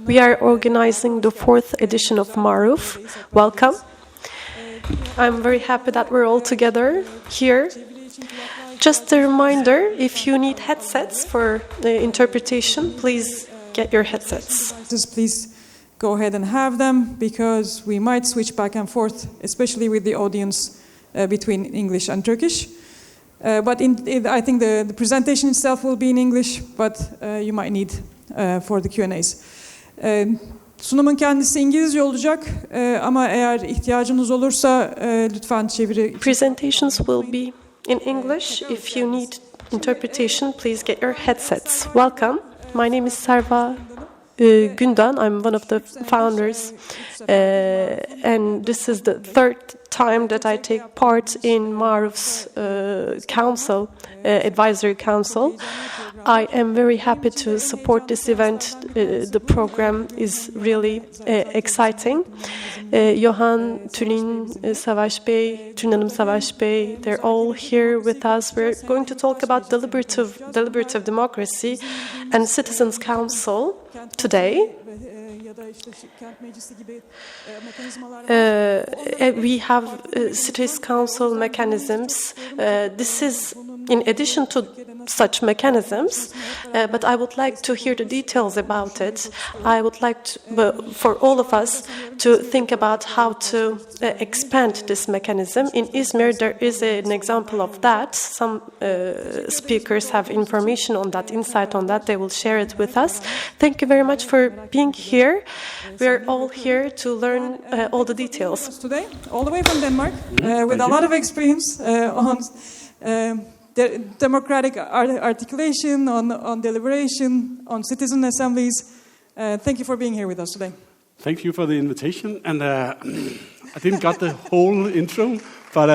We are organizing the 4th edition of MARUF. Welcome. I'm very happy that we're all together here. Just a reminder, if you need headsets for the interpretation, please get your headsets. Please go ahead and have them, because we might switch back and forth, especially with the audience between English and Turkish. But I think the presentation itself will be in English, but you might need for the Q&As. Sunumun kendisi İngilizce olacak ama eğer ihtiyacınız olursa lütfen çeviri... Presentations will be in English. If you need interpretation, please get your headsets. Welcome. My name is Serva Gündan. I'm one of the founders, and this is the third time that I take part in MARUF's council, advisory council. I am very happy to support this event. The program is really exciting. Johan, Tülin, Savaş Bey, Tülin Hanım, Savaş Bey, they're all here with us. We're going to talk about deliberative democracy and citizens' council today. We have cities council mechanisms. This is in addition to such mechanisms, but I would like to hear the details about it. I would like for all of us to think about how to expand this mechanism. In Izmir, there is an example of that. Some speakers have information on that, insight on that. They will share it with us. Thank you very much for being here. We are all here to learn all the details. Today, all the way from Denmark, with a lot of experience on democratic articulation, on deliberation, on citizen assemblies. Thank you for being here with us today. Thank you for the invitation, and I didn't got the whole intro, but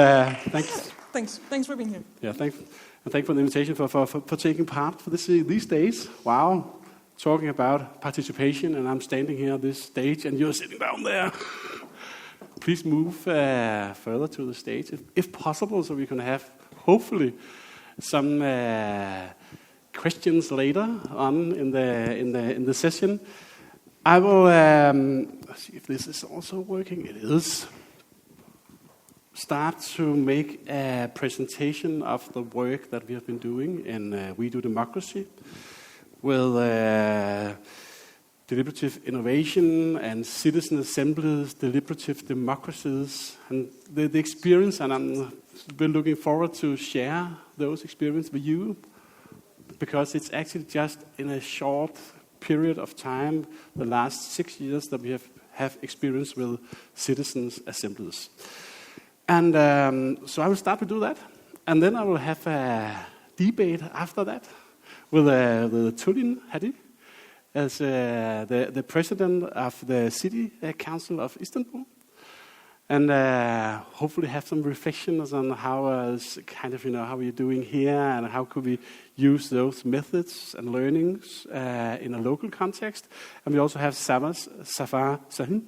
thanks. Thanks for being here. Yeah, thanks, and thanks for the invitation for taking part for these days. Wow. Talking about participation, and I'm standing here on this stage, and you're sitting down there. Please move further to the stage, if possible, so we can have, hopefully, some questions later on in the session. I will see if this is also working. It is. Start to make a presentation of the work that we have been doing in We Do Democracy, with deliberative innovation and citizen assemblies, deliberative democracies, and the experience, and I'm been looking forward to share those experiences with you, because it's actually just in a short period of time, the last 6 years, that we have experience with citizens assemblies. And so I will start to do that, and then I will have a debate after that with Tülin Hadi as the president of the City Council of Istanbul, and hopefully have some reflections on how how we're doing here, and how could we use those methods and learnings in a local context. And we also have Safar Sahin,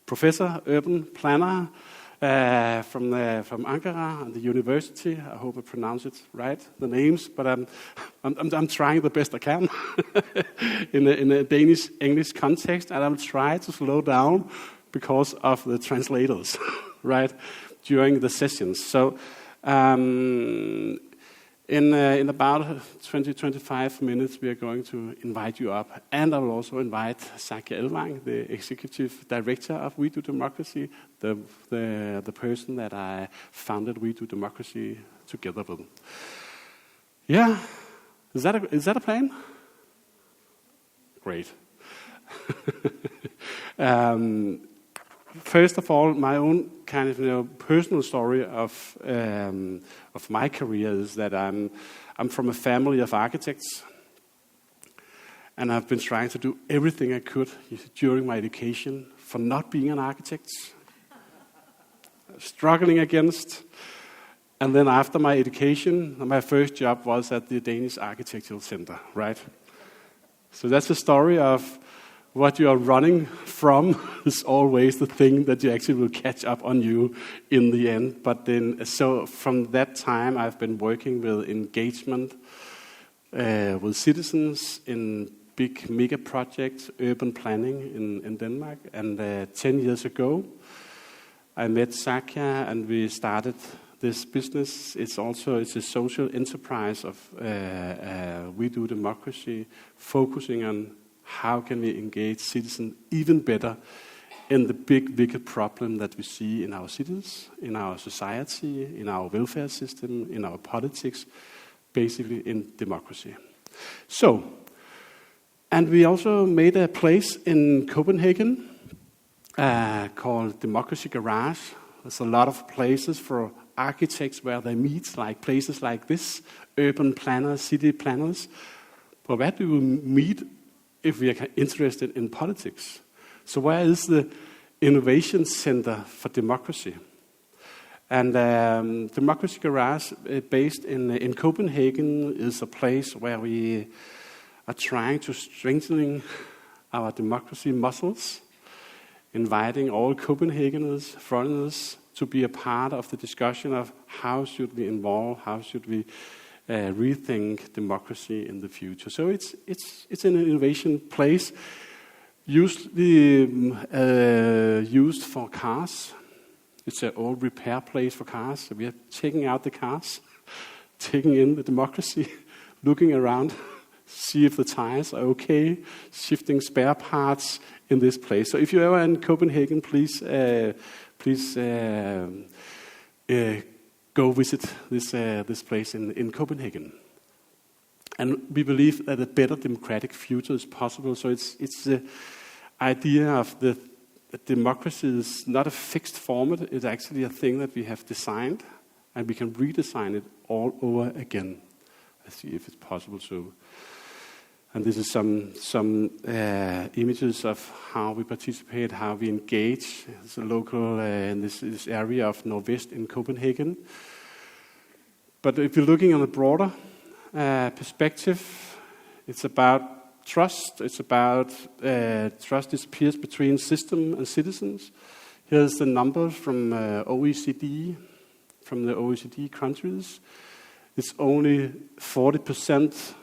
professor, urban planner, from Ankara and the university. I hope I pronounce it right, the names, but I'm trying the best I can in a Danish English context, and I'll try to slow down because of the translators, right, during the sessions. So in about 20-25 minutes, we are going to invite you up, and I will also invite Sakia Elvang, the executive director of We Do Democracy, the person that I founded We Do Democracy together with. Yeah, is that a plan? Great. First of all, my own kind of personal story of my career is that I'm from a family of architects, and I've been trying to do everything I could during my education for not being an architect, struggling against. And then after my education, my first job was at the Danish Architectural Center, right? So that's the story of what you are running from is always the thing that you actually will catch up on you in the end. But then, so from that time, I've been working with engagement with citizens in big mega project, urban planning in Denmark. And 10 years ago, I met Sakya and we started this business. It's a social enterprise of We Do Democracy, focusing on how can we engage citizens even better in the big, wicked problem that we see in our cities, in our society, in our welfare system, in our politics, basically in democracy. So, and we also made a place in Copenhagen called Democracy Garage. There's a lot of places for architects where they meet, like places like this, urban planners, city planners. But where do we meet if we are interested in politics? So where is the innovation center for democracy? And Democracy Garage, based in Copenhagen, is a place where we are trying to strengthen our democracy muscles, inviting all Copenhageners, foreigners, to be a part of the discussion of how should we involve, how should we rethink democracy in the future. So it's an innovation place, usually used for cars. It's an old repair place for cars. So we are taking out the cars, taking in the democracy, looking around, see if the tires are okay, shifting spare parts in this place. So if you're ever in Copenhagen, please go visit this place in Copenhagen. And we believe that a better democratic future is possible. So it's the idea of the democracy is not a fixed format. It's actually a thing that we have designed, and we can redesign it all over again. Let's see if it's possible to. And this is some images of how we participate, how we engage. It's a local in this area of Nordvest in Copenhagen. But if you're looking on a broader perspective, it's about trust. It's about trust disappears between system and citizens. Here's the number from OECD, from the OECD countries. It's only 40%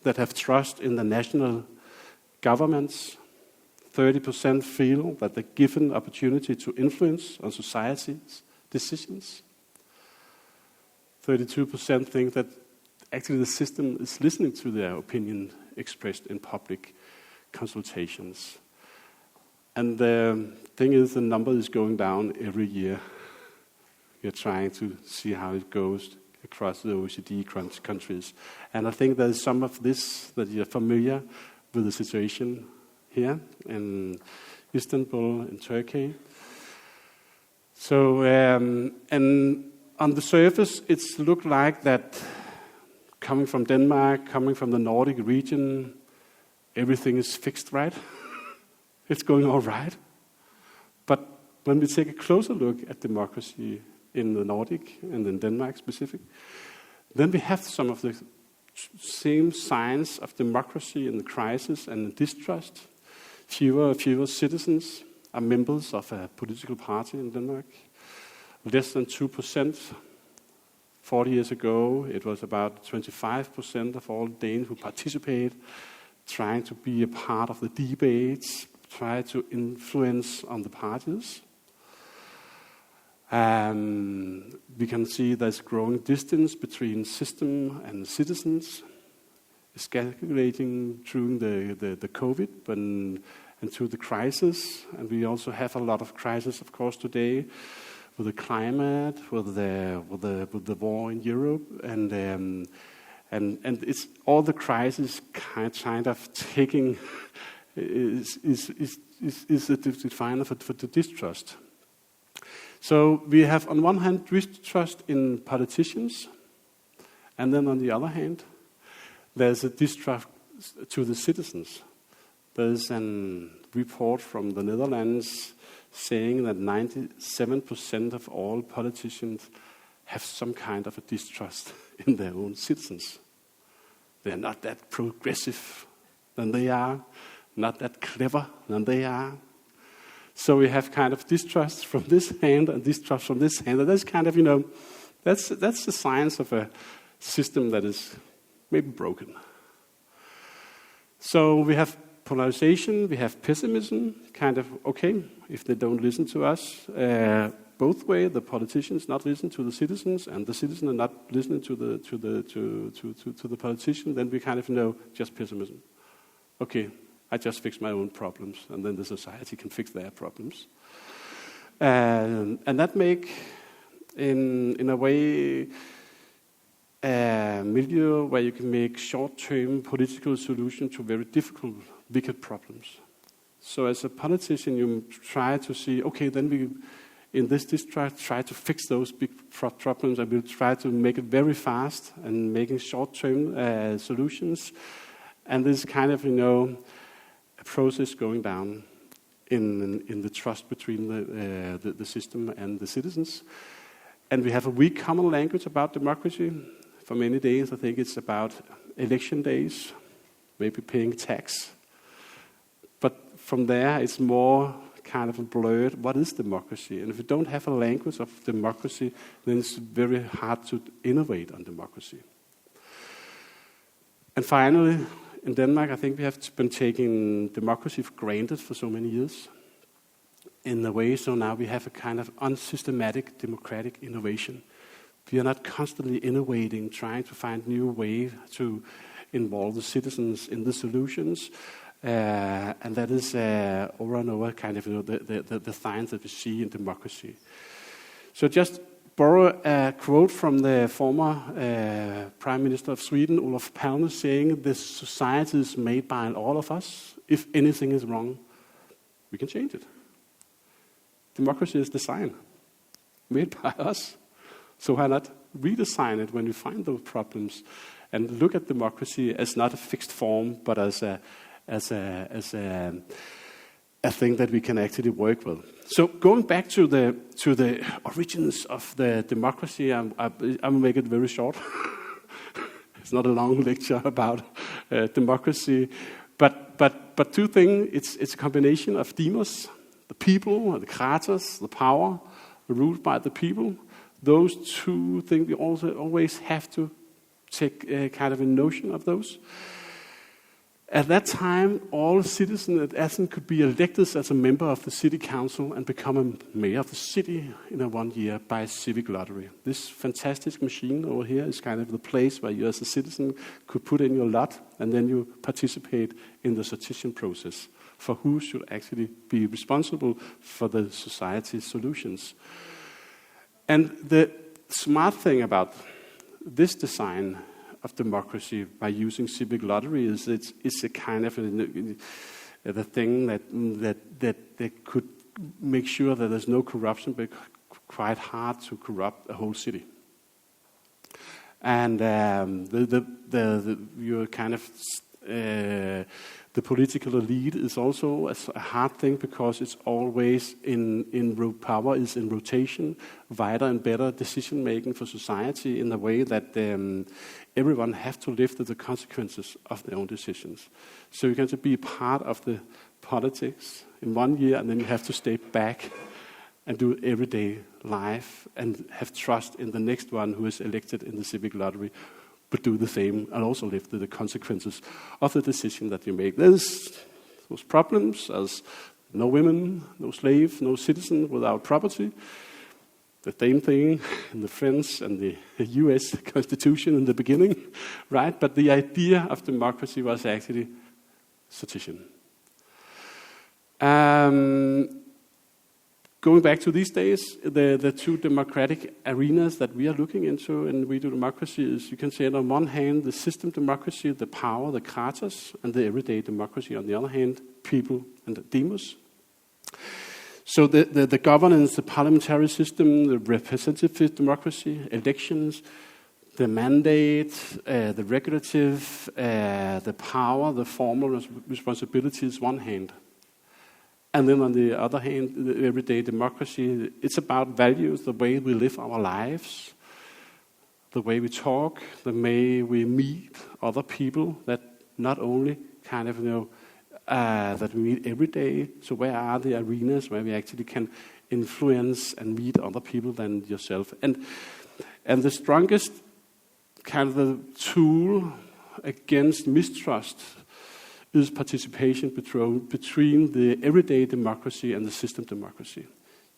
that have trust in the national governments. 30% feel that they're given opportunity to influence on society's decisions. 32% think that actually the system is listening to their opinion expressed in public consultations. And the thing is, the number is going down every year. We're trying to see how it goes across the OECD countries. And I think there's some of this that you're familiar with the situation here in Istanbul, in Turkey. So, and on the surface, it's looked like that coming from Denmark, coming from the Nordic region, everything is fixed, right? It's going all right. But when we take a closer look at democracy in the Nordic and in Denmark specific, then we have some of the same signs of democracy in the crisis and distrust. Fewer citizens are members of a political party in Denmark. Less than 2%. 40 years ago, it was about 25% of all Danes who participate, trying to be a part of the debates, try to influence on the parties. We can see there's growing distance between system and citizens, escalating during the COVID and through the crisis. And we also have a lot of crises, of course, today with the climate, with the war in Europe, and it's all the crisis kind of taking is the definer for the distrust. So we have on one hand distrust in politicians, and then on the other hand, there's a distrust to the citizens. There's a report from the Netherlands saying that 97% of all politicians have some kind of a distrust in their own citizens. They're not that progressive than they are, not that clever than they are. So we have kind of distrust from this hand and distrust from this hand. And that's kind of, that's the signs of a system that is maybe broken. So we have polarization, we have pessimism, kind of, okay, if they don't listen to us, both way, the politicians not listen to the citizens, and the citizens are not listening to the politician, then we kind of know just pessimism. Okay, I just fix my own problems, and then the society can fix their problems. And that make, in a way, a milieu where you can make short-term political solutions to very difficult, wicked problems. So as a politician, you try to see, okay, then we, in this district, try to fix those big problems, and we'll try to make it very fast and making short-term solutions. And this kind of, a process going down in the trust between the system and the citizens. And we have a weak common language about democracy. For many days, I think it's about election days, maybe paying tax. But from there, it's more kind of blurred. What is democracy? And if you don't have a language of democracy, then it's very hard to innovate on democracy. And finally, in Denmark, I think we have been taking democracy for granted for so many years. In a way, so now we have a kind of unsystematic democratic innovation. We are not constantly innovating, trying to find new ways to involve the citizens in the solutions. And that is over and over kind of the signs that we see in democracy. So just borrow a quote from the former Prime Minister of Sweden, Olof Palme, saying, "This society is made by all of us. If anything is wrong, we can change it." Democracy is design, made by us. So why not redesign it when we find those problems, and look at democracy as not a fixed form, but as a thing that we can actually work with. So going back to the origins of the democracy, I will make it very short. It's not a long lecture about democracy, but two things. It's a combination of demos, the people, the kratos, the power, ruled by the people. Those two things we also always have to take kind of a notion of those. At that time, all citizens at Athens could be elected as a member of the city council and become a mayor of the city in 1 year by a civic lottery. This fantastic machine over here is kind of the place where you as a citizen could put in your lot, and then you participate in the sortition process for who should actually be responsible for the society's solutions. And the smart thing about this design of democracy by using civic lottery is it's a kind of the thing that could make sure that there's no corruption, but quite hard to corrupt a whole city. And your kind of the political elite is also a hard thing, because it's always power is in rotation, wider and better decision making for society in a way that everyone have to live with the consequences of their own decisions. So you can be a part of the politics in 1 year, and then you have to stay back and do everyday life and have trust in the next one who is elected in the civic lottery, but do the same and also live with the consequences of the decision that you make. There's those problems as no women, no slave, no citizen without property. The same thing in the French and the US Constitution in the beginning, right? But the idea of democracy was actually sortition. Going back to these days, the two democratic arenas that we are looking into in We Do Democracy is, you can say, on one hand, the system democracy, the power, the kratos, and the everyday democracy. On the other hand, people and the demos. So the governance, the parliamentary system, the representative democracy, elections, the mandate, the regulative, the power, the formal responsibilities, one hand. And then on the other hand, the everyday democracy, it's about values, the way we live our lives, the way we talk, the way we meet other people, that not only kind of, that we meet every day. So where are the arenas where we actually can influence and meet other people than yourself? And the strongest kind of the tool against mistrust is participation between the everyday democracy and the system democracy.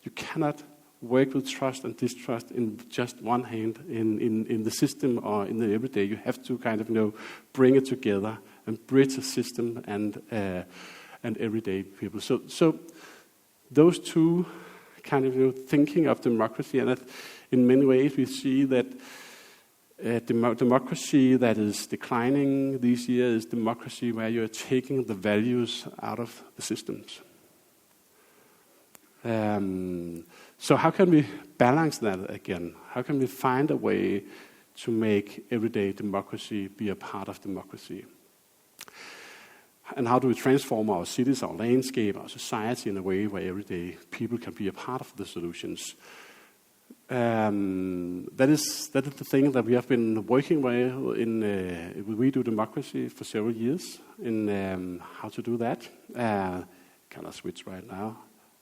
You cannot work with trust and distrust in just one hand in the system or in the everyday. You have to kind of bring it together and bridge a system and everyday people. So those two kind of thinking of democracy, and in many ways we see that democracy that is declining these years is democracy where you're taking the values out of the systems. So how can we balance that again? How can we find a way to make everyday democracy be a part of democracy? And how do we transform our cities, our landscape, our society in a way where everyday people can be a part of the solutions? That is the thing that we have been working with in We Do Democracy for several years in how to do that. Can I switch right now?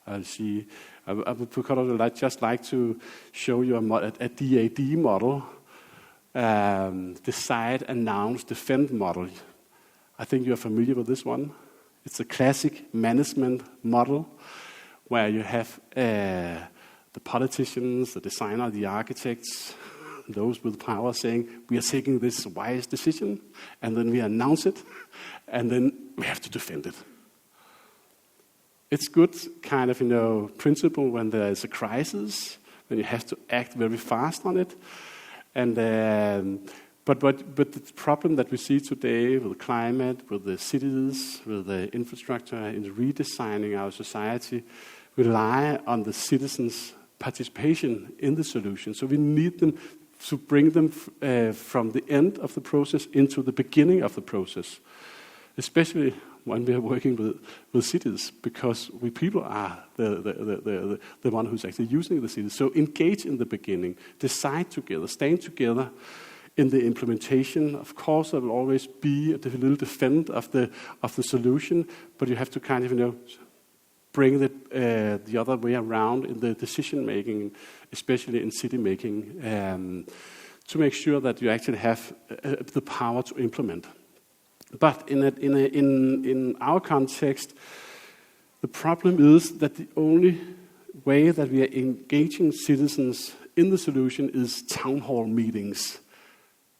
I'll see. I would just like to show you a DAD model, decide, announce, defend model. I think you're familiar with this one. It's a classic management model where you have the politicians, the designer, the architects, those with power saying, we are taking this wise decision, and then we announce it, and then we have to defend it. It's good kind of, principle when there is a crisis, when you have to act very fast on it. And but the problem that we see today with the climate, with the cities, with the infrastructure, in redesigning our society, rely on the citizens' participation in the solution. So we need them to bring them from the end of the process into the beginning of the process, especially when we are working with cities, because we people are the one who's actually using the cities. So engage in the beginning, decide together, stand together in the implementation. Of course, there will always be a little defend of the solution, but you have to kind of bring the other way around in the decision making, especially in city making, to make sure that you actually have the power to implement. But in our context, the problem is that the only way that we are engaging citizens in the solution is town hall meetings.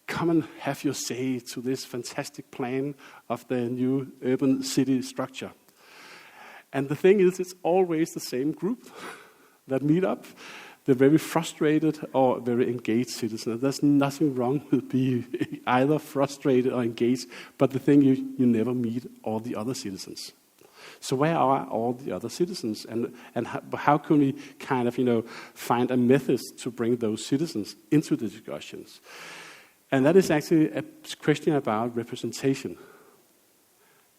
Come and have your say to this fantastic plan of the new urban city structure. And the thing is, it's always the same group that meet up. They're very frustrated or very engaged citizens. There's nothing wrong with being either frustrated or engaged, but the thing is, you never meet all the other citizens. So where are all the other citizens? And how can we kind of, find a method to bring those citizens into the discussions? And that is actually a question about representation.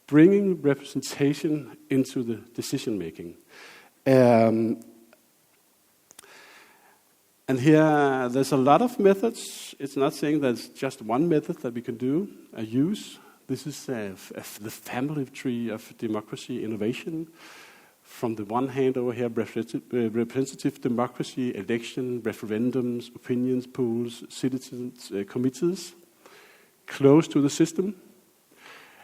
Bringing representation into the decision making. And here, there's a lot of methods. It's not saying there's just one method that we can use. This is the family tree of democracy innovation. From the one hand over here, representative democracy, election, referendums, opinions pools, citizens committees, close to the system.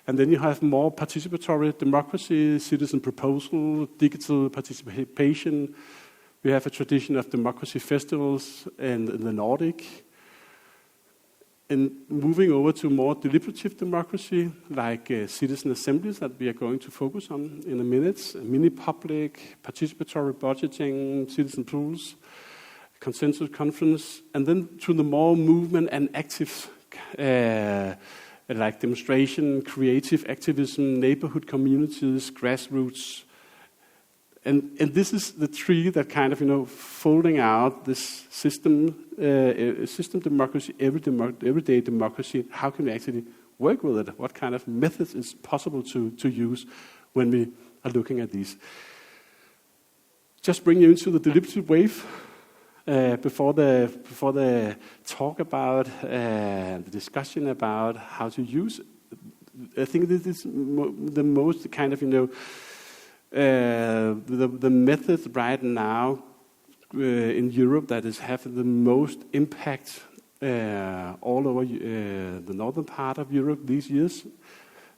And then you have more participatory democracy, citizen proposal, digital participation. We have a tradition of democracy festivals in the Nordic. And moving over to more deliberative democracy, like citizen assemblies that we are going to focus on in a minute, mini-public, participatory budgeting, citizen pools, consensus conference, and then to the more movement and active, like demonstration, creative activism, neighborhood communities, grassroots. And this is the tree that kind of, folding out this system democracy, everyday democracy. How can we actually work with it? What kind of methods is possible to use when we are looking at these? Just bring you into the deliberative wave before the talk about the discussion about how to use it. I think this is the most kind of, the method right now in Europe that is having the most impact all over the northern part of Europe these years.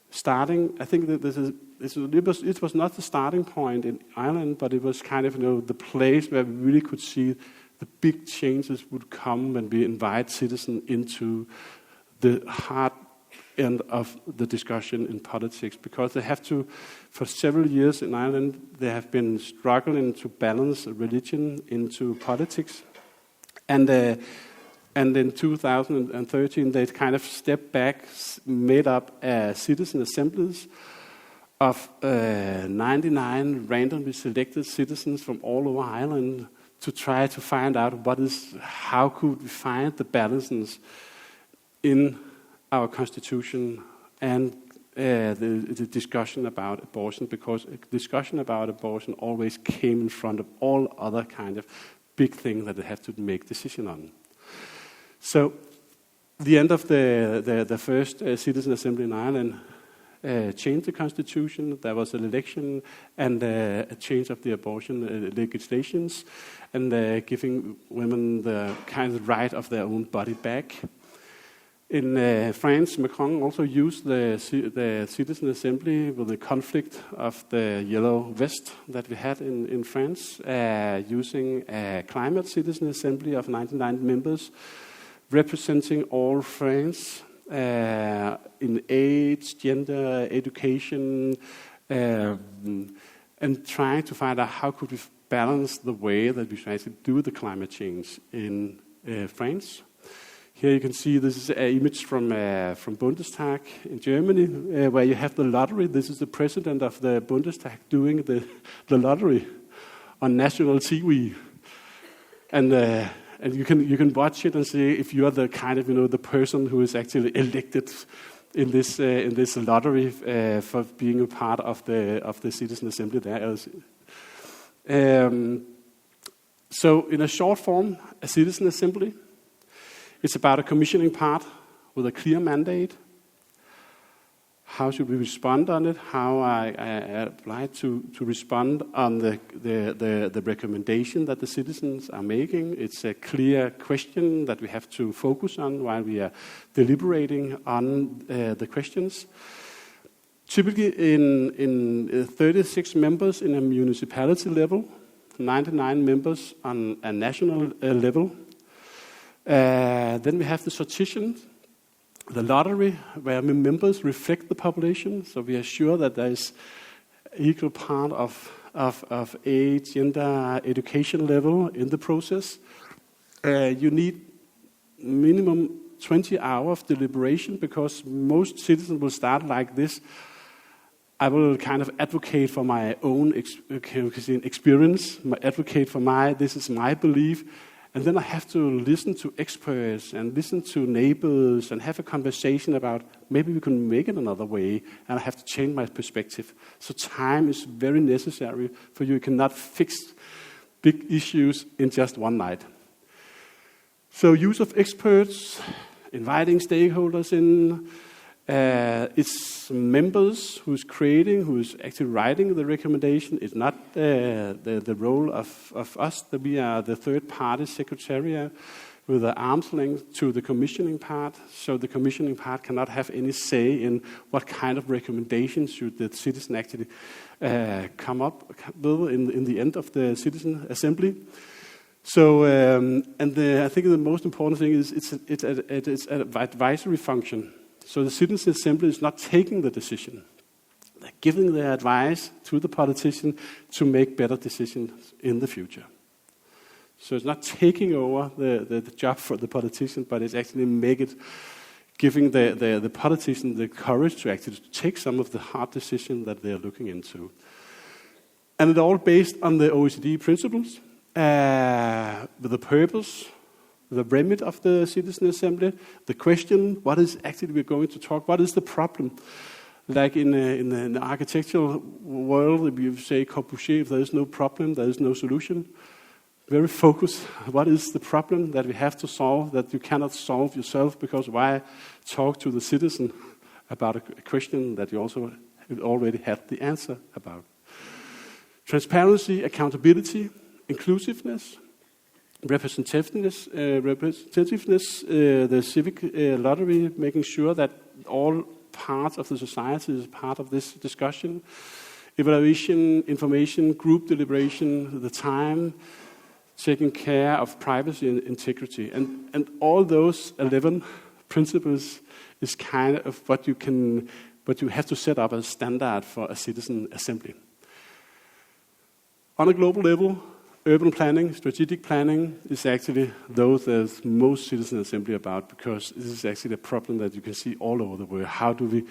starting. I think that it was not the starting point in Ireland, but it was kind of the place where we really could see the big changes would come when we invite citizens into the hard end of the discussion in politics, because they have to, for several years in Ireland, they have been struggling to balance religion into politics, and in 2013 they kind of stepped back, made up citizen assemblies of 99 randomly selected citizens from all over Ireland to try to find out how could we find the balances in our constitution and the discussion about abortion, because a discussion about abortion always came in front of all other kind of big things that they have to make decision on. So the end of the first citizen assembly in Ireland changed the constitution. There was an election and a change of the abortion legislations, and giving women the kind of right of their own body back. In France, Macron also used the citizen assembly with the conflict of the yellow vest that we had in France, using a climate citizen assembly of 99 members, representing all France in age, gender, education, and trying to find out how could we balance the way that we try to do the climate change in France. Here you can see this is an image from Bundestag in Germany, where you have the lottery. This is the president of the Bundestag doing the lottery on national TV, and you can watch it and see if you are the kind of the person who is actually elected in this lottery for being a part of the citizen assembly there. So in a short form, a citizen assembly. It's about a commissioning part with a clear mandate. How should we respond on it? How I apply to respond on the recommendation that the citizens are making. It's a clear question that we have to focus on while we are deliberating on the questions. Typically in 36 members in a municipality level, 99 members on a national level. Then we have the sortition, the lottery, where members reflect the population, so we are sure that there is equal part of age, gender, education level in the process. You need minimum 20 hours of deliberation, because most citizens will start like this. I will kind of advocate for my own experience, advocate for this is my belief. And then I have to listen to experts and listen to neighbors and have a conversation about maybe we can make it another way, and I have to change my perspective. So time is very necessary for you. You cannot fix big issues in just one night. So use of experts, inviting stakeholders in. It's members who's actually writing the recommendation. It's not the role of us, that we are the third-party secretariat with the arm's length to the commissioning part. So the commissioning part cannot have any say in what kind of recommendations should the citizen actually come up with in the end of the citizen assembly. So, I think the most important thing is it's an advisory function. So the citizen assembly is not taking the decision. They're giving their advice to the politician to make better decisions in the future. So it's not taking over the job for the politician, but it's actually giving the politician the courage to actually take some of the hard decisions that they're looking into. And it's all based on the OECD principles, with the purpose, the remit of the citizen assembly, the question, what is actually we're going to talk, what is the problem? Like in the architectural world, if you say Corbusier, if there is no problem, there is no solution. Very focused, what is the problem that we have to solve that you cannot solve yourself, because why talk to the citizen about a question that you also already had the answer about? Transparency, accountability, inclusiveness, representativeness, the civic lottery, making sure that all parts of the society is part of this discussion. Evaluation, information, group deliberation, the time, taking care of privacy and integrity. And all those 11 principles is kind of what you have to set up as standard for a citizen assembly. On a global level, urban planning, strategic planning is actually those that most citizen assembly about, because this is actually a problem that you can see all over the world. How do we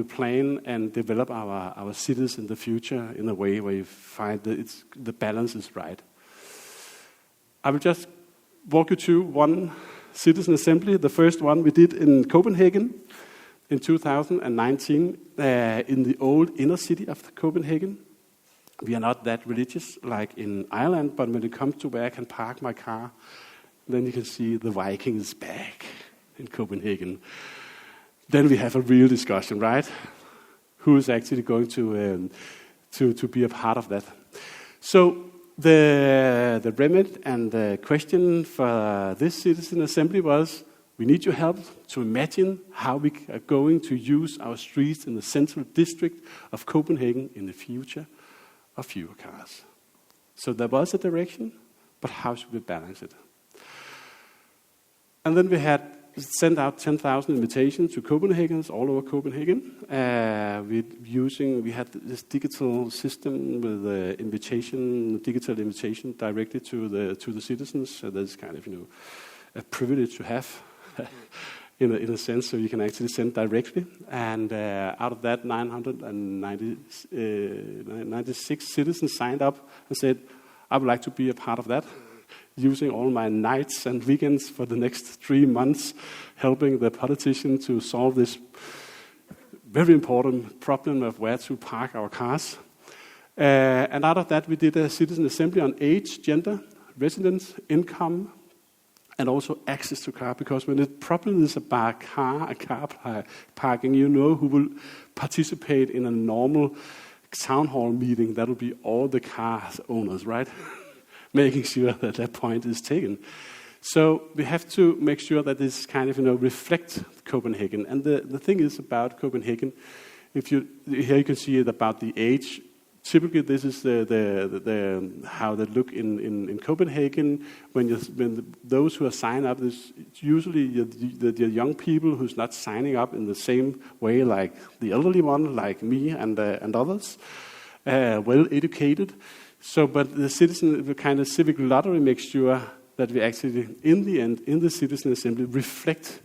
plan and develop our cities in the future in a way where you find that the balance is right? I will just walk you through one citizen assembly. The first one we did in Copenhagen in 2019 in the old inner city of Copenhagen. We are not that religious like in Ireland, but when it comes to where I can park my car, then you can see the Vikings back in Copenhagen. Then we have a real discussion, right? Who is actually going to be a part of that? So the remit and the question for this citizen assembly was, we need your help to imagine how we are going to use our streets in the central district of Copenhagen in the future of fewer cars. So there was a direction, but how should we balance it? And then we had sent out 10,000 invitations to Copenhageners all over Copenhagen. We had this digital system with digital invitation directly to the citizens. So that's kind of a privilege to have. In a sense, so you can actually send directly. And out of that, 996 citizens signed up and said, I would like to be a part of that, using all my nights and weekends for the next 3 months, helping the politicians to solve this very important problem of where to park our cars. And out of that, we did a citizen assembly on age, gender, residence, income, and also access to car, because when the problem is about car parking, who will participate in a normal town hall meeting. That will be all the car owners, right? Making sure that point is taken. So we have to make sure that this kind of reflect Copenhagen. And the thing is about Copenhagen, here you can see it about the age. Typically, this is how they look in Copenhagen. When those who are signing up, it's usually the young people who's not signing up in the same way like the elderly one, like me and others, well educated. So, but the citizen, the kind of civic lottery makes sure that we actually, in the end, in the citizen assembly, reflect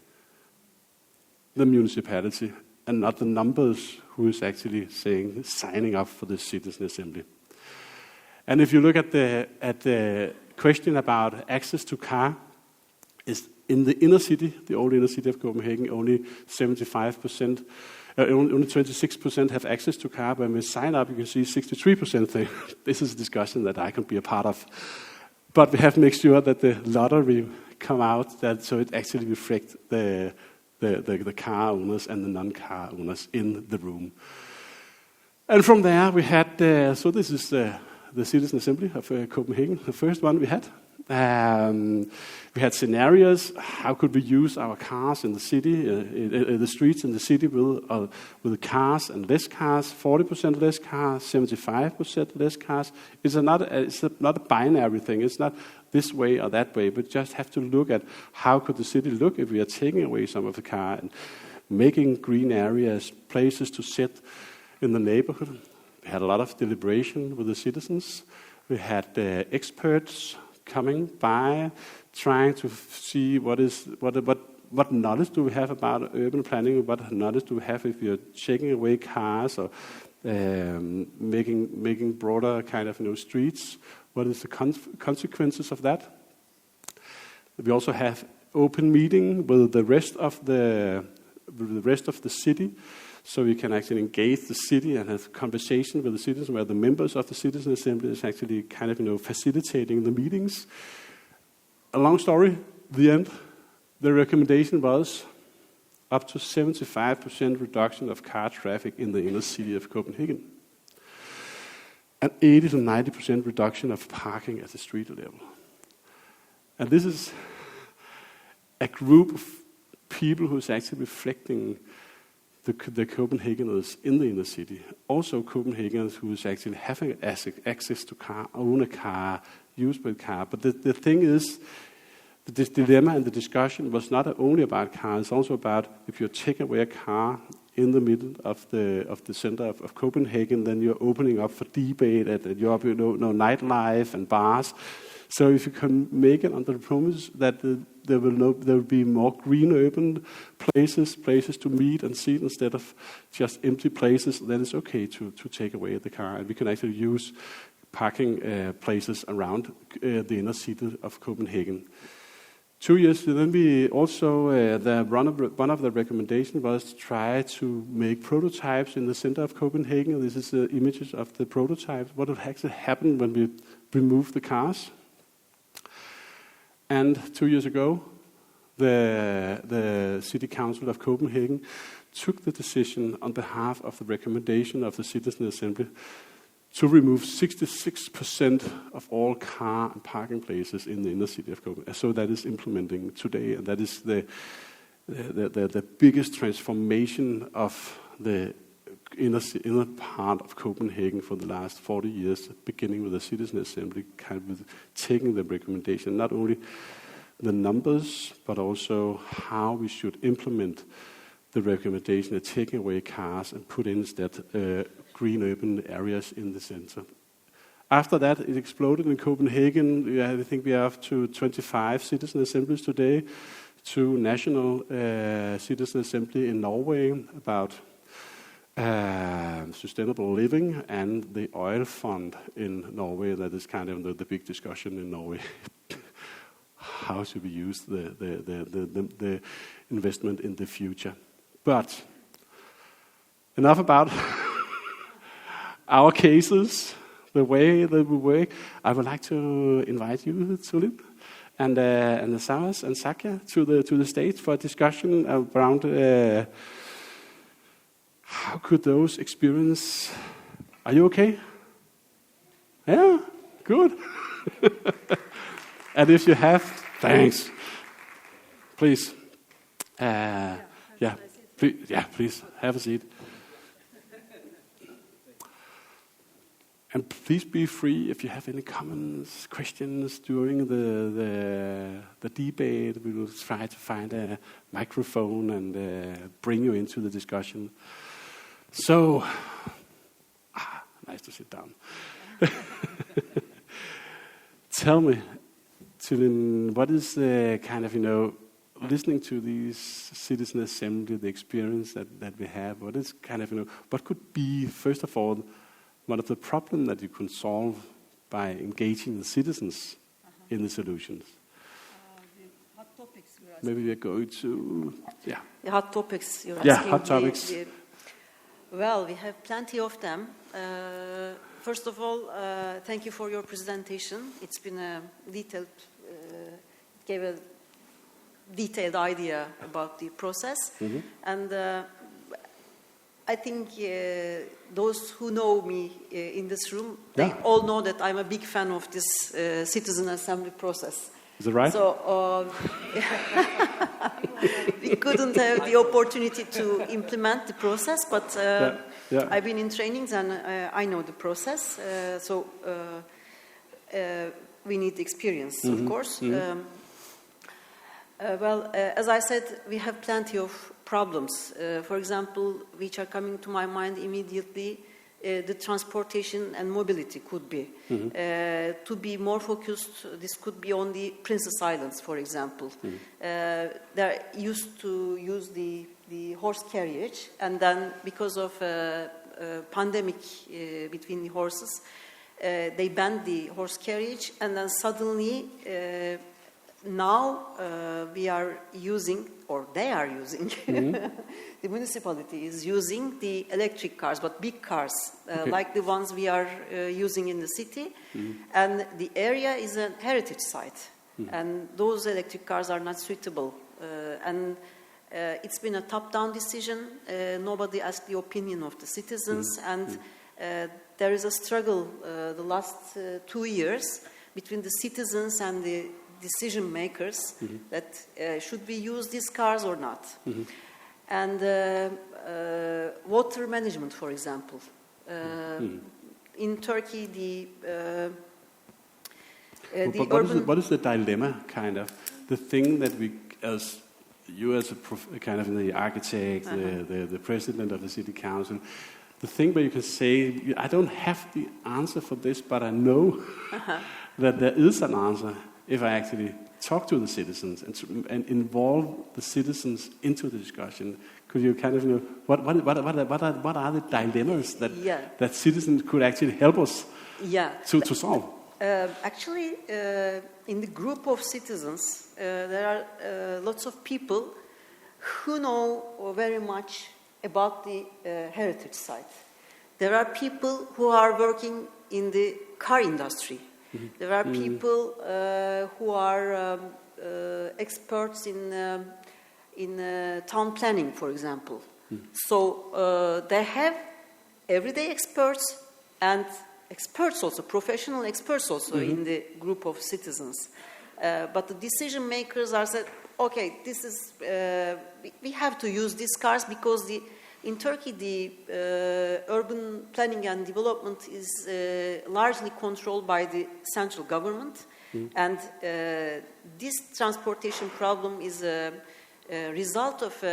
the municipality and not the numbers who is actually signing up for the citizen assembly. And if you look at the question about access to car, is in the inner city, the old inner city of Copenhagen, only 75%, only 26% have access to car. When we sign up, you can see 63% think this is a discussion that I can be a part of. But we have to make sure that the lottery come out, so it actually reflects the car owners and the non-car owners in the room. And from there we had, so this is the Citizen Assembly of Copenhagen, the first one we had. We had scenarios, how could we use our cars in the city, the streets in the city with cars and less cars, 40% less cars, 75% less cars. It's not a binary thing, it's not this way or that way, but just have to look at how could the city look if we are taking away some of the car and making green areas, places to sit in the neighborhood. We had a lot of deliberation with the citizens. We had experts coming by, trying to see what knowledge do we have about urban planning, what knowledge do we have if we are taking away cars or making broader kind of streets. What is the consequences of that? We also have open meeting with the rest of the city, so we can actually engage the city and have conversation with the citizens, where the members of the Citizen Assembly is actually kind of facilitating the meetings. A long story, the end, the recommendation was up to 75% reduction of car traffic in the inner city of Copenhagen. And 80 to 90% reduction of parking at the street level. And this is a group of people who's actually reflecting the Copenhageners in the inner city. Also Copenhageners who's actually having access to car, own a car, use a car. But the thing is, this dilemma and the discussion was not only about cars, it's also about if you take away a car in the middle of the center of Copenhagen, then you're opening up for debate and you have no nightlife and bars. So if you can make it under the promise that there will be more green urban places to meet and see instead of just empty places, then it's okay to take away the car, and we can actually use parking places around the inner city of Copenhagen. 2 years then, we also one of the recommendations was to try to make prototypes in the center of Copenhagen. This is the images of the prototypes. What would actually happen when we remove the cars? And 2 years ago, the City Council of Copenhagen took the decision on behalf of the recommendation of the Citizen Assembly to remove 66% of all car and parking places in the inner city of Copenhagen. So that is implementing today, and that is the biggest transformation of the inner part of Copenhagen for the last 40 years, beginning with the Citizen Assembly, kind of taking the recommendation, not only the numbers, but also how we should implement the recommendation of taking away cars and put instead green urban areas in the center. After that, it exploded in Copenhagen. I think we are up to 25 citizen assemblies today, 2 national citizen assembly in Norway about sustainable living, and the oil fund in Norway. That is kind of the big discussion in Norway. How should we use the investment in the future? But enough about our cases, the way that we work. I would like to invite you, Tulip, and Savas and Sakya to the stage for a discussion around how could those experience. Are you okay? Yeah, good. And if you have, thanks. Please. Please have a seat. And please be free if you have any comments, questions during the debate. We will try to find a microphone and bring you into the discussion. So, nice to sit down. Tell me, Tulin, what is the kind of, listening to these citizen assembly, the experience that we have, what is kind of, what could be, first of all, one of the problems that you can solve by engaging the citizens in the solutions? The hot topics you're asking. Maybe we're going to, The hot topics you're asking. Yeah, hot topics. Well, we have plenty of them. First of all, thank you for your presentation. It's been a gave a detailed idea about the process. Mm-hmm. And I think those who know me in this room, they all know that I'm a big fan of this citizen assembly process. Is that right? So we couldn't have the opportunity to implement the process, but I've been in trainings and I know the process. So we need experience, of course. Mm-hmm. As I said, we have plenty of problems. For example, which are coming to my mind immediately, the transportation and mobility could be. Mm-hmm. To be more focused, this could be on the Princess Islands, for example. Mm-hmm. They're used to use the horse carriage, and then because of pandemic between the horses, they banned the horse carriage, and then suddenly now we are using, or they are using, mm-hmm. The municipality is using the electric cars, but big cars, like the ones we are using in the city. Mm-hmm. And the area is a heritage site, mm-hmm. and those electric cars are not suitable. And it's been a top-down decision. Nobody asked the opinion of the citizens, mm-hmm. and there is a struggle the last 2 years between the citizens and the decision makers that should we use these cars or not. And water management, for example. In Turkey, what is the dilemma, kind of? The thing that we, as you as a kind of the architect, the president of the city council, the thing where you can say, I don't have the answer for this, but I know that there is an answer if I actually talk to the citizens and involve the citizens into the discussion. Could you kind of, what are the dilemmas that citizens could actually help us to solve? Actually, in the group of citizens, there are lots of people who know very much about the heritage site. There are people who are working in the car industry. There are people who are experts in town planning, for example. So they have everyday experts and experts also, professional experts also in the group of citizens. But the decision makers are said, okay, this is we have to use these cars because in Turkey the urban planning and development is largely controlled by the central government, and this transportation problem is a result of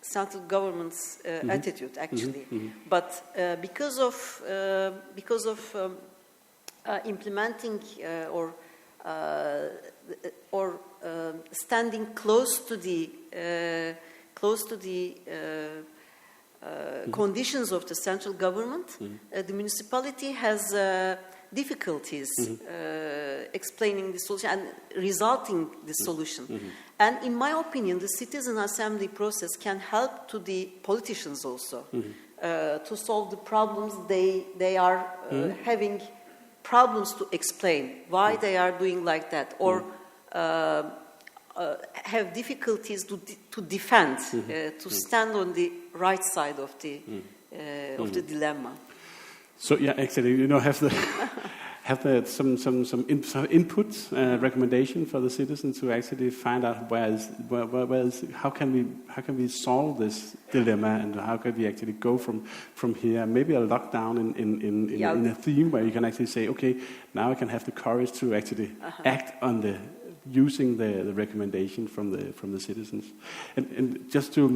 central government's attitude, actually. But because of implementing or standing close to the conditions of the central government, the municipality has difficulties explaining the solution and resulting the solution. And in my opinion, the citizen assembly process can help to the politicians also to solve the problems they are having problems to explain why they are doing like that, or have difficulties to defend, to stand on the right side of the dilemma. So yeah, actually, have some input, recommendation for the citizens to actually find out how can we solve this dilemma, and how can we actually go from here? Maybe a lockdown in a theme where you can actually say, okay, now I can have the courage to actually act on using the recommendation from the citizens, and just to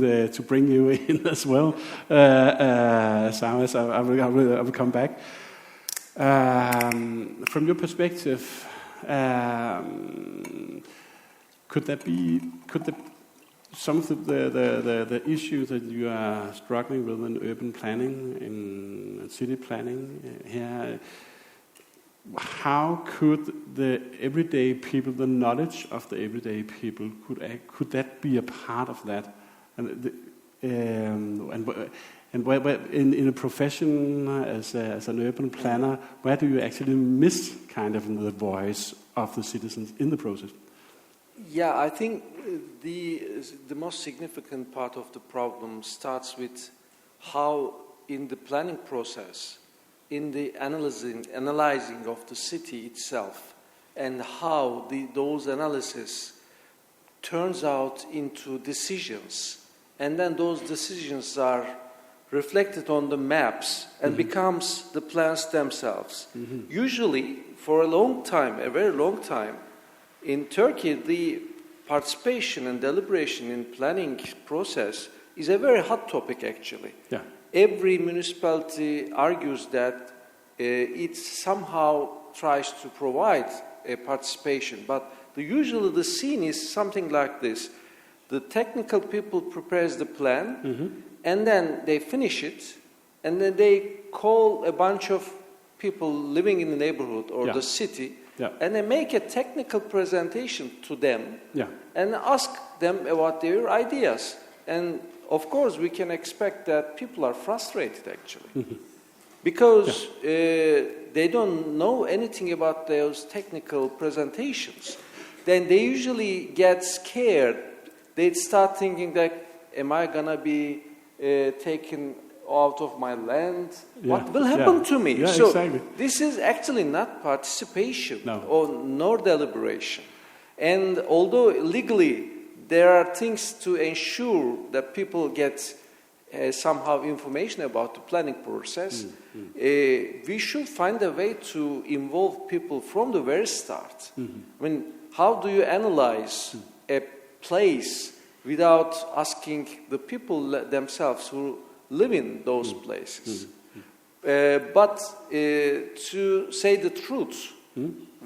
bring you in as well, Samas, I will come back. From your perspective, could some of the issues that you are struggling with in urban planning, in city planning here, how could the everyday people, the knowledge of the everyday people, could that be a part of that? And where in a profession as an urban planner, where do you actually miss kind of the voice of the citizens in the process? Yeah, I think the most significant part of the problem starts with how in the planning process, in the analyzing of the city itself, and how those analyses turns out into decisions, and then those decisions are reflected on the maps and becomes the plans themselves. Usually, for a long time, a very long time, in Turkey, the participation and deliberation in planning process is a very hot topic, actually. Yeah. Every municipality argues that it somehow tries to provide a participation, but usually the scene is something like this. The technical people prepares the plan, and then they finish it, and then they call a bunch of people living in the neighborhood or the city, and they make a technical presentation to them, and ask them about their ideas. And of course, we can expect that people are frustrated, actually, because they don't know anything about those technical presentations. Then they usually get scared. They start thinking that, am I going to be taken out of my land, Yeah. what will happen to me? Yeah, So exactly. this is actually not participation No. or nor deliberation. And although legally there are things to ensure that people get somehow information about the planning process, we should find a way to involve people from the very start. I mean, how do you analyze a place without asking the people themselves who live in those places? But to say the truth,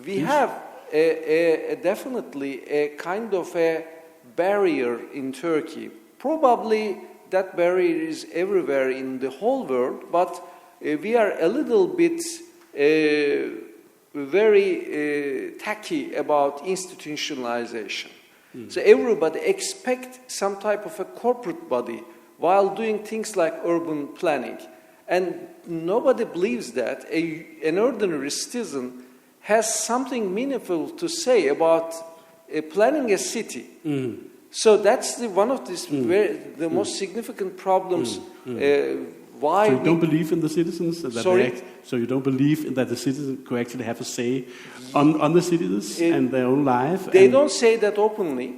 we have definitely a kind of a barrier in Turkey. Probably that barrier is everywhere in the whole world, but we are a little bit very tacky about institutionalization. So everybody expects some type of a corporate body while doing things like urban planning. And nobody believes that an ordinary citizen has something meaningful to say about planning a city. So that's one of the most significant problems. Why So you don't believe in the citizens? That Sorry? So you don't believe that the citizens could actually have a say on the cities and their own life? They don't say that openly.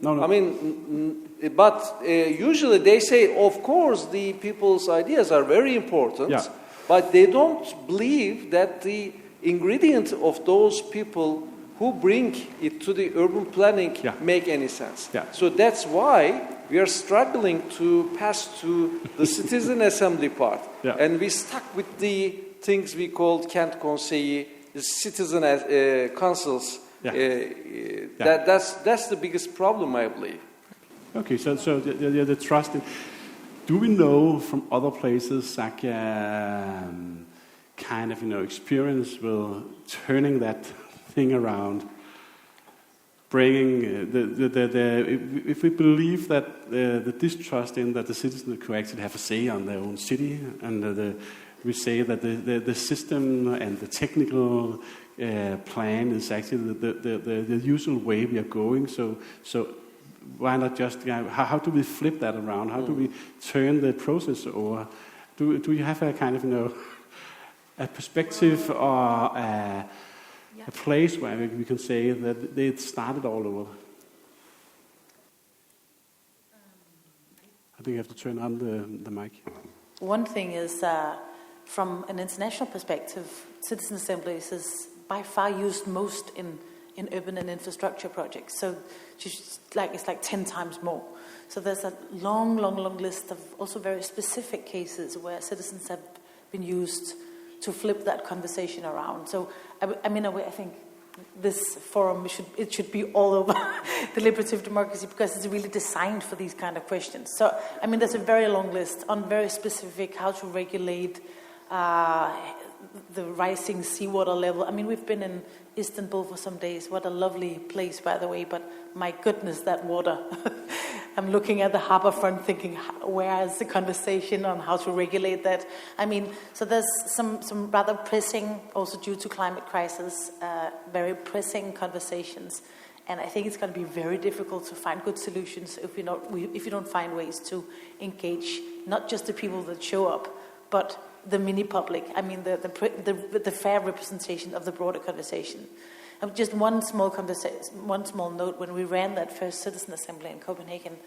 No. I mean, but usually they say, of course, the people's ideas are very important, Yeah. but they don't believe that the ingredient of those people who bring it to the urban planning Yeah. make any sense. Yeah. So that's why we are struggling to pass to the citizen assembly part. Yeah. And we stuck with the things we called Kent Konseyi, the citizen councils. Yeah. That's the biggest problem, I believe. Okay, so the trust in... Do we know from other places, like kind of, experience with turning that thing around, bringing if we believe that the distrust in that the citizens could actually have a say on their own city, and we say that the system and the technical plan is actually the usual way we are going. So why not just how do we flip that around? How do we turn the process over? Do you have a kind of a perspective or a place where we can say that it started all over? I think you have to turn on the mic. One thing is, from an international perspective, citizen assemblies is by far used most in urban and infrastructure projects. So it's like 10 times more. So there's a long list of also very specific cases where citizens have been used to flip that conversation around. So I think this forum should be all over deliberative democracy, because it's really designed for these kind of questions. So there's a very long list on very specific how to regulate the rising seawater level. We've been in Istanbul for some days. What a lovely place, by the way, but my goodness, that water. I'm looking at the harbor front thinking, where is the conversation on how to regulate that? So there's some rather pressing, also due to climate crisis, very pressing conversations. And I think it's going to be very difficult to find good solutions if you don't find ways to engage not just the people that show up, but the mini public. The fair representation of the broader conversation. Just one small note. When we ran that first citizen assembly in Copenhagen,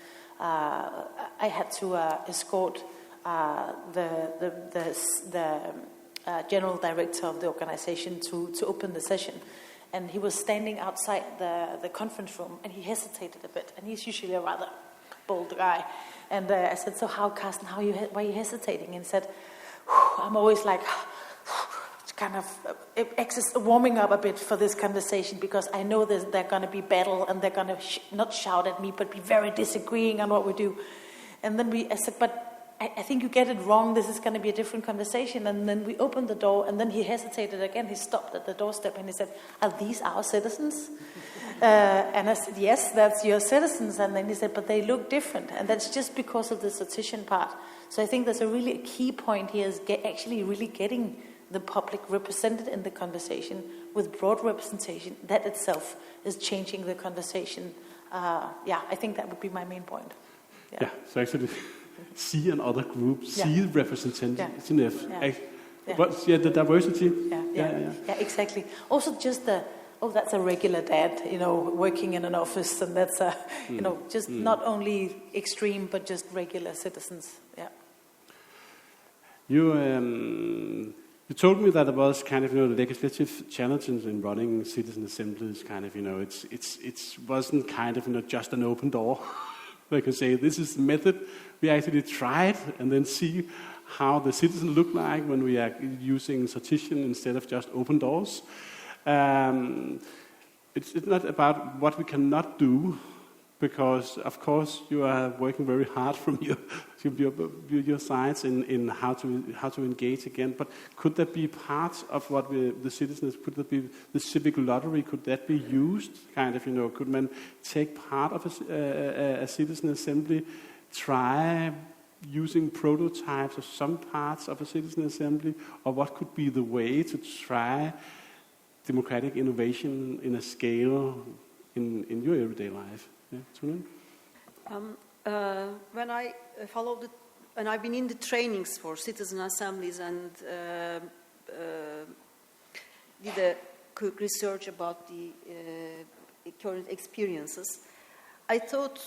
I had to escort the general director of the organization to open the session, and he was standing outside the conference room, and he hesitated a bit, and he's usually a rather bold guy. And I said, "So how, Carsten? Why are you hesitating?" And he said, "I'm always like." Kind of warming up a bit for this conversation, because I know they're going to be battle, and they're going to not shout at me, but be very disagreeing on what we do. And then I said, but I think you get it wrong. This is going to be a different conversation. And then we opened the door, and then he hesitated again. He stopped at the doorstep, and he said, "Are these our citizens?" And I said, "Yes, that's your citizens." And then he said, "But they look different." And that's just because of the petition part. So I think there's a really key point here is actually really getting the public represented in the conversation with broad representation. That itself is changing the conversation. I think that would be my main point. Yeah, so actually see another group, see Yeah. representation. Yeah. But the diversity. Yeah, exactly. Also, just that's a regular dad, working in an office, and that's just not only extreme, but just regular citizens. Yeah. You told me that there was kind of legislative challenges in running citizen assemblies. Kind of it wasn't kind of just an open door. They can say this is the method. We actually tried and then see how the citizen look like when we are using partition instead of just open doors. It's not about what we cannot do, because of course you are working very hard from your sides in how to engage again. But could that be part of what the citizens? Could that be the civic lottery? Could that be used? Kind of could man take part of a citizen assembly? Try using prototypes of some parts of a citizen assembly, or what could be the way to try democratic innovation in a scale in your everyday life? When I followed and I've been in the trainings for citizen assemblies and did a quick research about the current experiences, I thought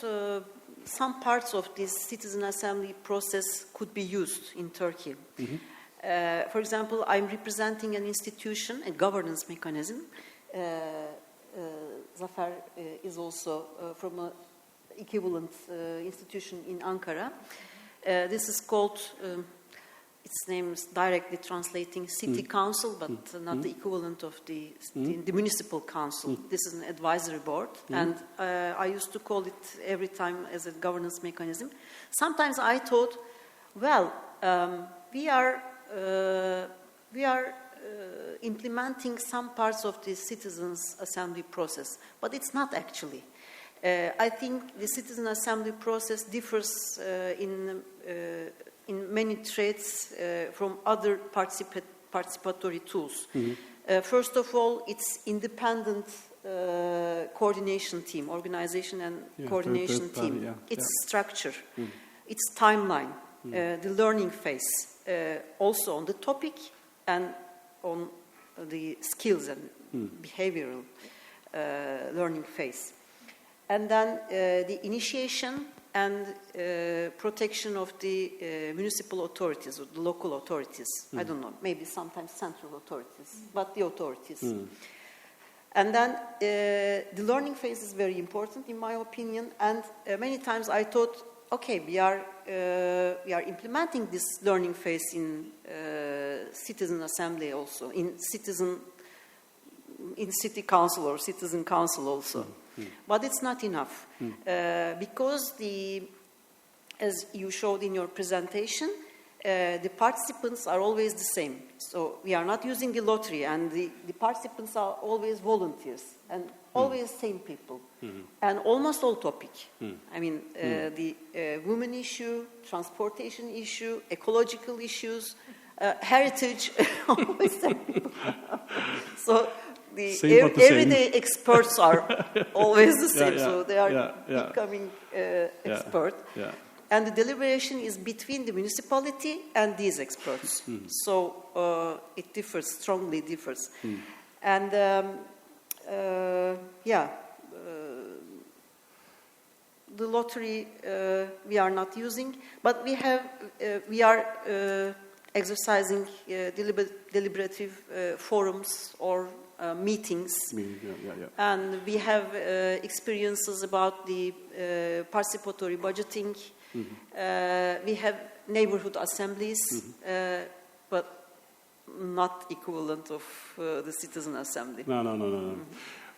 some parts of this citizen assembly process could be used in Turkey. Mm-hmm. For example, I'm representing an institution, a governance mechanism. Zafer is also from an equivalent institution in Ankara. This is called, its name is directly translating City Council, but not the equivalent of the municipal council. This is an advisory board, and I used to call it every time as a governance mechanism. Sometimes I thought, well, we are implementing some parts of the citizens' assembly process, but it's not actually. I think the citizen assembly process differs in many traits from other participatory tools. Mm-hmm. First of all, it's independent coordination team, organization and coordination team. Its structure, its timeline, the learning phase, also on the topic and on the skills and behavioral learning phase. And then the initiation and protection of the municipal authorities or the local authorities. I don't know, maybe sometimes central authorities, but the authorities. And then the learning phase is very important in my opinion, and many times I thought, okay, we are implementing this learning phase in citizen assembly also, in city council or citizen council also. But it's not enough because as you showed in your presentation, the participants are always the same. So we are not using the lottery, and the participants are always volunteers and always same people, and almost all topic. I mean, the women issue, transportation issue, ecological issues, heritage, always same people. So the everyday experts are always the same, so they are becoming expert. Yeah. And the deliberation is between the municipality and these experts. So it differs, strongly differs. And the lottery we are not using, but we are exercising deliberative forums or meetings, and we have experiences about the participatory budgeting. We have neighborhood assemblies, but not equivalent of the citizen assembly. No.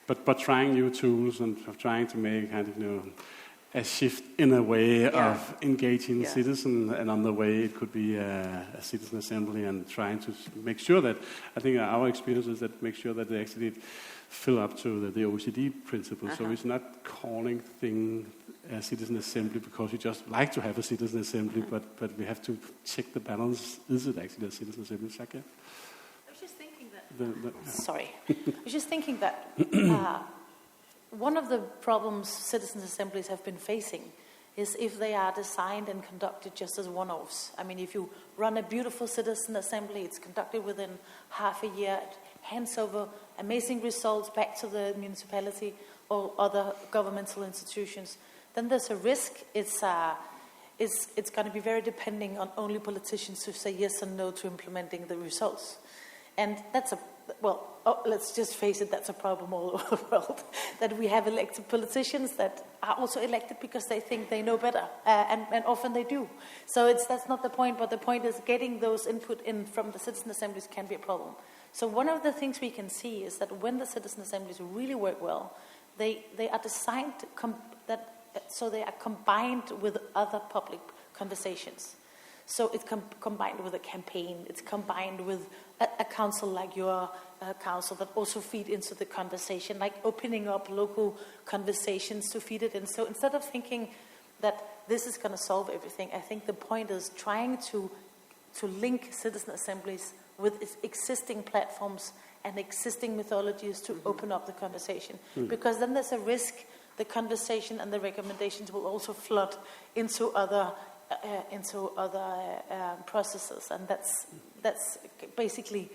But trying new tools and trying to make kind of a shift in a way of engaging citizens, and on the way it could be a citizen assembly, and trying to make sure that, I think our experience is that make sure that they actually fill up to the OECD principle. So it's not calling thing a citizen assembly because we just like to have a citizen assembly, but we have to check the balance. Is it actually a citizen assembly? Shaka? I was just thinking that... Sorry. I was just thinking that one of the problems citizens' assemblies have been facing is if they are designed and conducted just as one-offs. I mean, if you run a beautiful citizen assembly, it's conducted within half a year, it hands over amazing results back to the municipality or other governmental institutions, then there's a risk it's going to be very depending on only politicians who say yes and no to implementing the results. And that's let's just face it, that's a problem all over the world, that we have elected politicians that are also elected because they think they know better, and often they do. So that's not the point, but the point is getting those input in from the citizen assemblies can be a problem. So one of the things we can see is that when the citizen assemblies really work well, they are designed so they are combined with other public conversations. So it's combined with a campaign, it's combined with a council like your council that also feed into the conversation, like opening up local conversations to feed it in. So instead of thinking that this is going to solve everything, I think the point is trying to link citizen assemblies with existing platforms and existing methodologies to open up the conversation. Because then there's a risk the conversation and the recommendations will also flood into other processes, and that's basically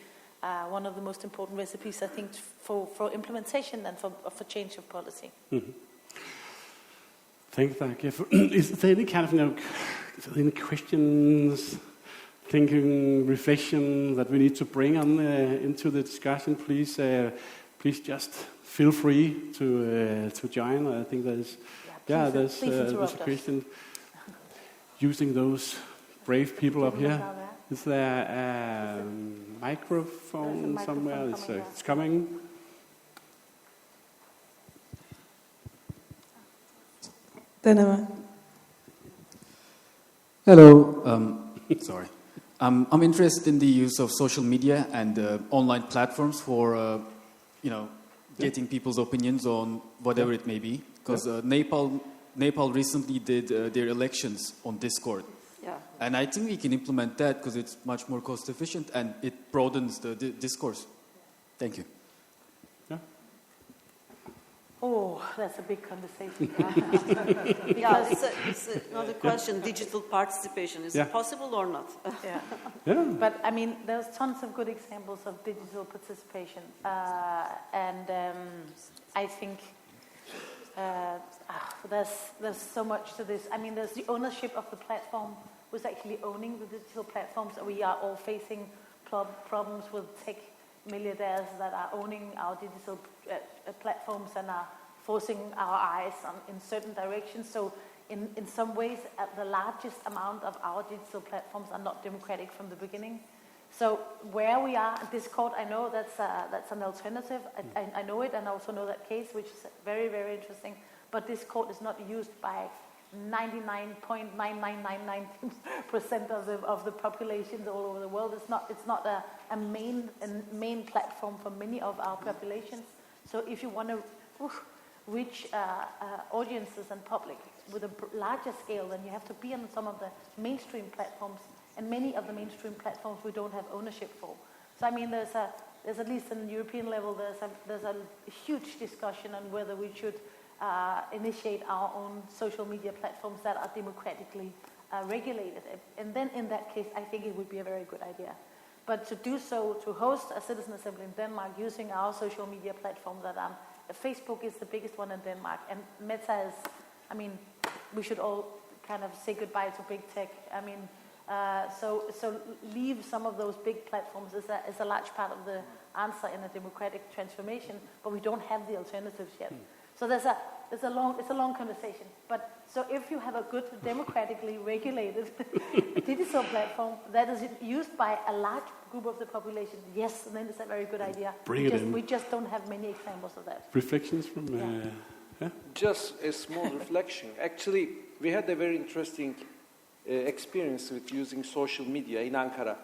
one of the most important recipes, I think, for implementation and for change of policy. Thank you. Is there any kind of any questions, thinking, reflection that we need to bring on into the discussion? Please just feel free to join. I think there's a question. Using those brave people up here. Is there a microphone somewhere? It's coming. Hello. Sorry. I'm interested in the use of social media and online platforms for, getting people's opinions on whatever it may be. Because Nepal recently did their elections on Discord. Yeah. And I think we can implement that because it's much more cost efficient and it broadens the discourse. Thank you. Yeah. Oh, that's a big conversation. Yeah, it's another question. Digital participation, is it possible or not? Yeah. But I mean, there's tons of good examples of digital participation, and I think there's so much to this. I mean, there's the ownership of the platform, who's actually owning the digital platforms. We are all facing problems with tech milliardaires that are owning our digital platforms and are forcing our eyes in certain directions. So in some ways, the largest amount of our digital platforms are not democratic from the beginning. So where we are, Discord, I know that's an alternative. I know it, and I also know that case, which is very, very interesting. But Discord is not used by 99.9999% of the populations all over the world. It's not a main platform for many of our populations. So if you want to reach audiences and public with a larger scale, then you have to be on some of the mainstream platforms. And many of the mainstream platforms we don't have ownership for. So I mean, there's at least on the European level, there's a huge discussion on whether we should initiate our own social media platforms that are democratically regulated. And then in that case, I think it would be a very good idea. But to do so, to host a citizen assembly in Denmark using our social media platform Facebook is the biggest one in Denmark, and Meta is, I mean, we should all kind of say goodbye to big tech. I mean, so leave some of those big platforms is a large part of the answer in a democratic transformation, but we don't have the alternatives yet. So it's a long conversation. But so if you have a good democratically regulated digital platform that is used by a large group of the population, yes, then it's a very good idea. We just don't have many examples of that. Reflections from Just a small reflection. Actually, we had a very interesting experience with using social media in Ankara.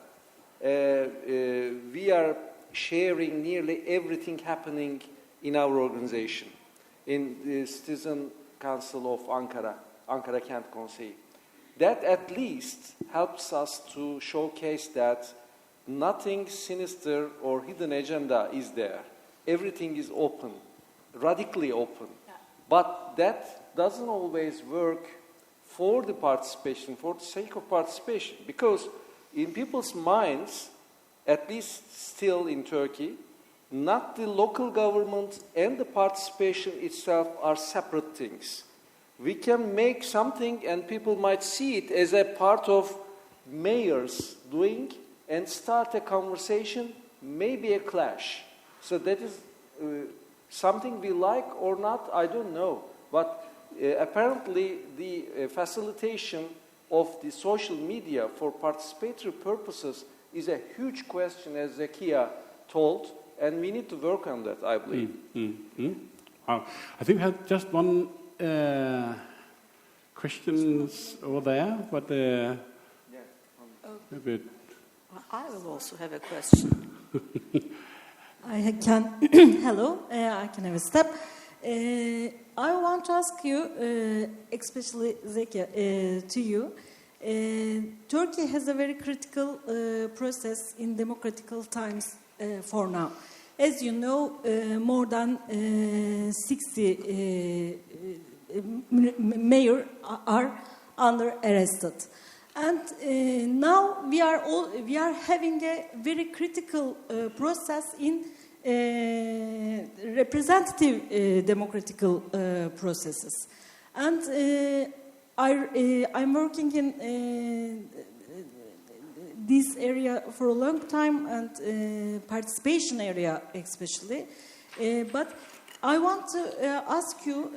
We are sharing nearly everything happening in our organization, in the Citizen Council of Ankara, Ankara Kent Konseyi. That at least helps us to showcase that nothing sinister or hidden agenda is there. Everything is open, radically open. Yeah. But that doesn't always work for the participation, for the sake of participation. Because in people's minds, at least still in Turkey, not the local government and the participation itself are separate things. We can make something and people might see it as a part of mayors doing and start a conversation, maybe a clash. So that is something we like or not, I don't know. But apparently the facilitation of the social media for participatory purposes is a huge question, as Zakia told, and we need to work on that, I believe. Wow. I think we have just one questions over there, but maybe. I will also have a question. I can. Hello, I can have a step. I want to ask you, especially Zekia, to you. Turkey has a very critical process in democratical times for now. As you know, more than 60 mayors are under arrested. And now we are having a very critical process in representative democratical processes. And I'm working in this area for a long time, and participation area especially. But I want to ask you,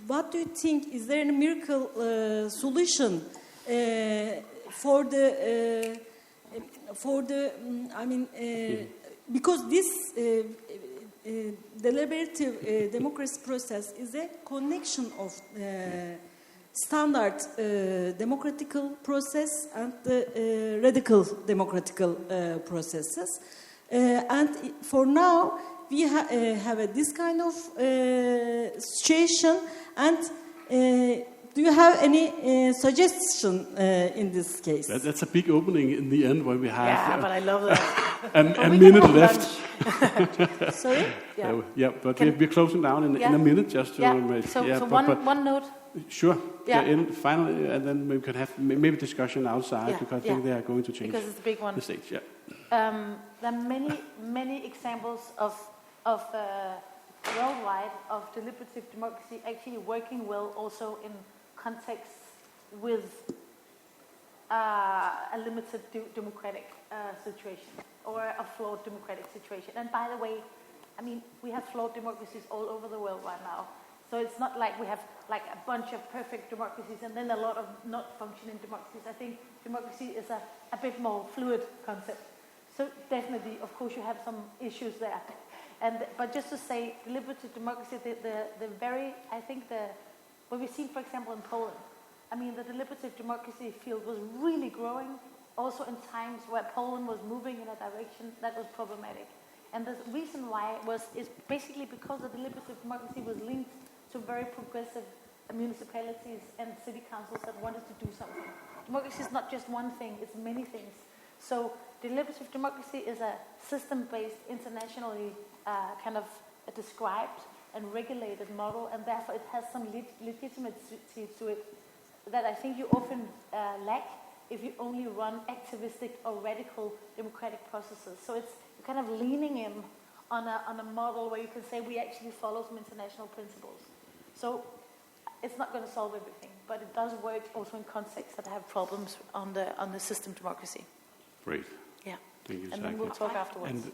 what do you think? Is there a miracle solution for the because this deliberative democracy process is a connection of standard democratical process and the radical democratical processes. And for now, we have this kind of situation. And do you have any suggestion in this case? That's a big opening in the end, where we have. Yeah, but I love that. a minute left. Sorry? Yeah, but we're closing down in a minute, just to. One note. Sure. Yeah. Finally, and then we can have maybe discussion outside, because I think they are going to change. Because it's a big one. The stage. Yeah. There are many examples of worldwide of deliberative democracy actually working well also in contexts with a limited democratic situation or a flawed democratic situation. And by the way, I mean, we have flawed democracies all over the world right now. So it's not like we have like a bunch of perfect democracies and then a lot of not functioning democracies. I think democracy is a bit more fluid concept. So definitely, of course, you have some issues there. But just to say, deliberative democracy, what we've seen, for example, in Poland, I mean, the deliberative democracy field was really growing, also in times where Poland was moving in a direction that was problematic. And the reason why is basically because the deliberative democracy was linked to very progressive municipalities and city councils that wanted to do something. Democracy is not just one thing, it's many things. So deliberative democracy is a system-based, internationally kind of described and regulated model, and therefore it has some legitimacy to it that I think you often lack if you only run activistic or radical democratic processes. So it's kind of leaning in on a model where you can say we actually follow some international principles. So it's not going to solve everything, but it does work also in contexts that have problems on the system democracy. Great. Yeah. Thank you, And then we'll talk afterwards.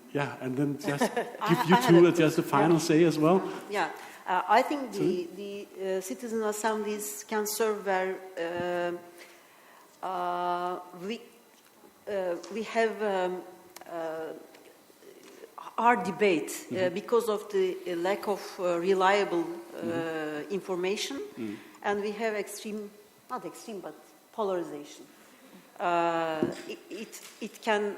And then just give you two just a final say as well. Yeah, I think the citizen assemblies can serve where we have our debate because of the lack of reliable information, and we have not extreme, but polarization. It can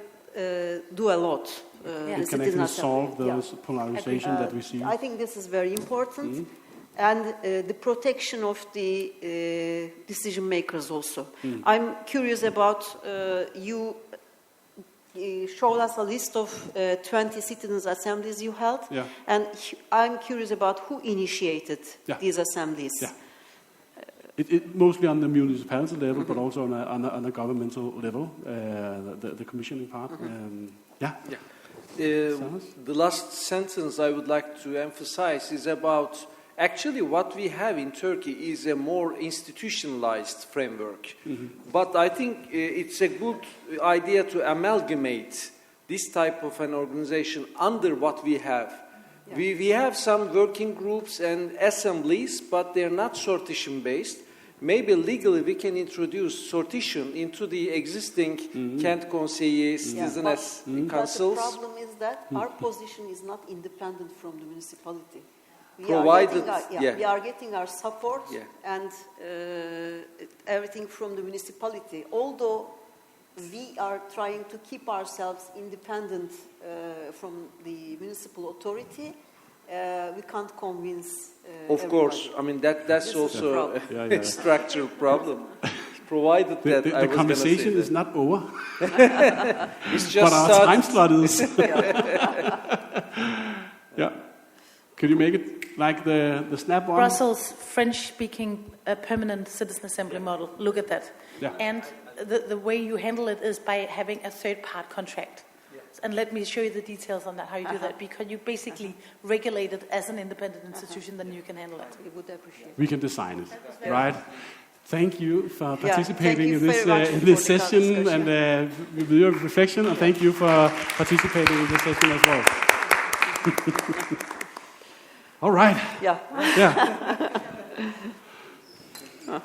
do a lot. It can actually solve those polarization that we see. I think this is very important. And the protection of the decision makers also. I'm curious about, you showed us a list of 20 citizens' assemblies you held. Yeah. And I'm curious about who initiated these assemblies. Yeah. It mostly on the municipality level, but also on a governmental level, the commissioning part. Yeah. The last sentence I would like to emphasize is about actually what we have in Turkey is a more institutionalized framework. But I think it's a good idea to amalgamate this type of an organization under what we have. Yeah. We have some working groups and assemblies, but they're not sortition based. Maybe legally we can introduce sortition into the existing Kent Conseillers, citizens councils. But the problem is that our position is not independent from the municipality. We are getting our support and everything from the municipality. Although we are trying to keep ourselves independent from the municipal authority, we can't convince Of course, I mean that's also a structural problem. Provided that the conversation is not over. It's just but our time slot is. Yeah. Could you make it like the snap one? Brussels French-speaking permanent citizen assembly model. Look at that. Yeah. And the way you handle it is by having a third-part contract. And let me show you the details on that, how you do that, because you basically regulate it as an independent institution, then you can handle it. We would appreciate it. We can design it, right? Thank you for participating in this session and with your reflection, and thank you for participating in this session as well. All right. Yeah. Yeah.